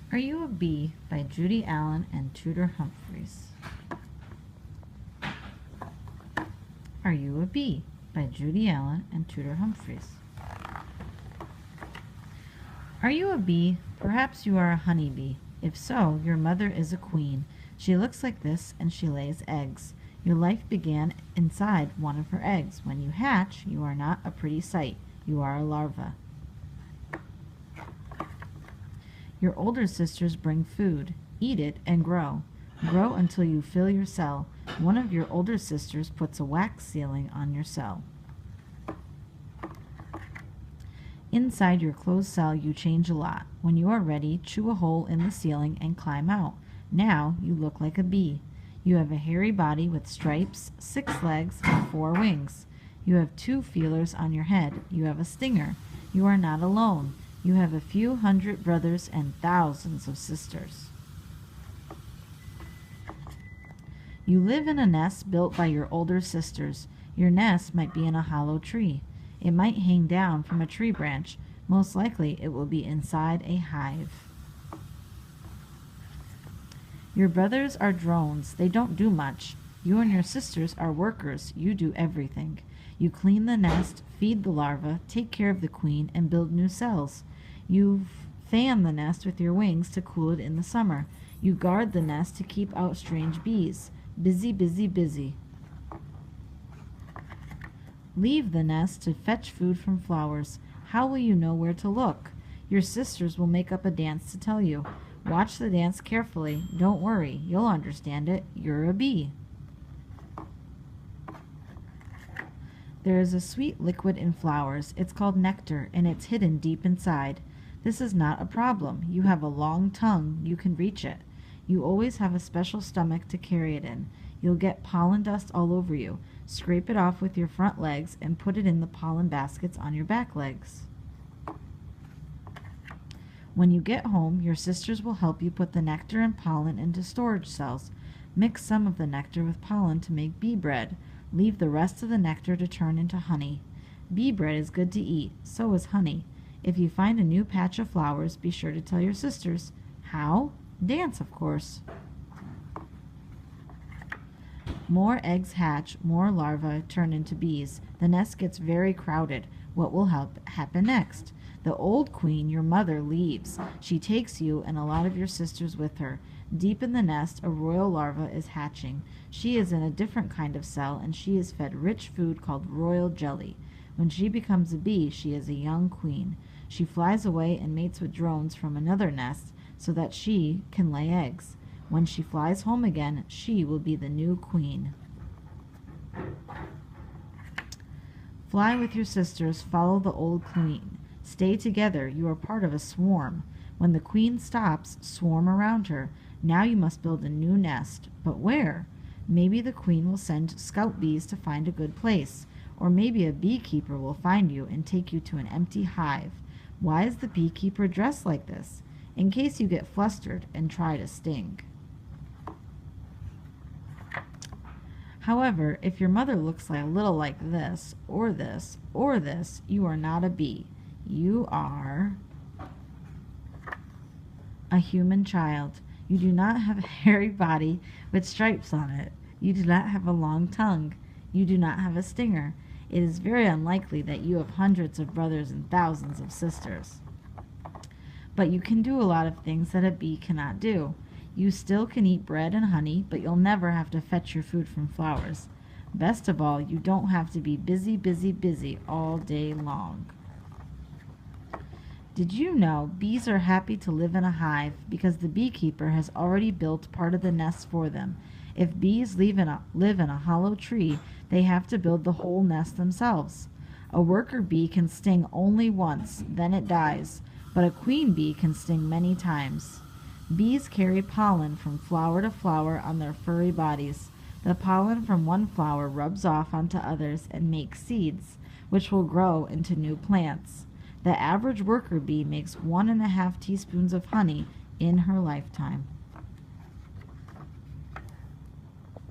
Are You a Bee by Judy Allen and Tudor Humphreys. Are You a Bee by Judy Allen and Tudor Humphreys. Are you a bee? Perhaps you are a honey bee. If so, your mother is a queen. She looks like this and she lays eggs. Your life began inside one of her eggs. When you hatch, you are not a pretty sight. You are a larva. Your older sisters bring food. Eat it and grow. Grow until you fill your cell. One of your older sisters puts a wax ceiling on your cell. Inside your closed cell, you change a lot. When you are ready, chew a hole in the ceiling and climb out. Now you look like a bee. You have a hairy body with stripes, 6 legs, and 4 wings. You have 2 feelers on your head. You have a stinger. You are not alone. You have a few hundred brothers and thousands of sisters. You live in a nest built by your older sisters. Your nest might be in a hollow tree. It might hang down from a tree branch. Most likely it will be inside a hive. Your brothers are drones. They don't do much. You and your sisters are workers. You do everything. You clean the nest, feed the larva, take care of the queen, and build new cells. You fan the nest with your wings to cool it in the summer. You guard the nest to keep out strange bees. Busy, busy, busy. Leave the nest to fetch food from flowers. How will you know where to look? Your sisters will make up a dance to tell you. Watch the dance carefully. Don't worry, you'll understand it. You're a bee. There is a sweet liquid in flowers. It's called nectar, and it's hidden deep inside. This is not a problem. You have a long tongue. You can reach it. You always have a special stomach to carry it in. You'll get pollen dust all over you. Scrape it off with your front legs and put it in the pollen baskets on your back legs. When you get home, your sisters will help you put the nectar and pollen into storage cells. Mix some of the nectar with pollen to make bee bread. Leave the rest of the nectar to turn into honey. Bee bread is good to eat, so is honey. If you find a new patch of flowers, be sure to tell your sisters. How? Dance, of course. More eggs hatch, more larvae turn into bees. The nest gets very crowded. What will happen next? The old queen, your mother, leaves. She takes you and a lot of your sisters with her. Deep in the nest, a royal larva is hatching. She is in a different kind of cell, and she is fed rich food called royal jelly. When she becomes a bee, she is a young queen. She flies away and mates with drones from another nest so that she can lay eggs. When she flies home again, she will be the new queen. Fly with your sisters, follow the old queen. Stay together, you are part of a swarm. When the queen stops, swarm around her. Now you must build a new nest. But where? Maybe the queen will send scout bees to find a good place. Or maybe a beekeeper will find you and take you to an empty hive. Why is the beekeeper dressed like this? In case you get flustered and try to sting. However, if your mother looks a little like this, or this, or this, you are not a bee. You are a human child. You do not have a hairy body with stripes on it. You do not have a long tongue. You do not have a stinger. It is very unlikely that you have hundreds of brothers and thousands of sisters. But you can do a lot of things that a bee cannot do. You still can eat bread and honey, but you'll never have to fetch your food from flowers. Best of all, you don't have to be busy, busy, busy all day long. Did you know bees are happy to live in a hive because the beekeeper has already built part of the nest for them? If bees live in a hollow tree, they have to build the whole nest themselves. A worker bee can sting only once, then it dies, but a queen bee can sting many times. Bees carry pollen from flower to flower on their furry bodies. The pollen from one flower rubs off onto others and makes seeds, which will grow into new plants. The average worker bee makes 1.5 teaspoons of honey in her lifetime.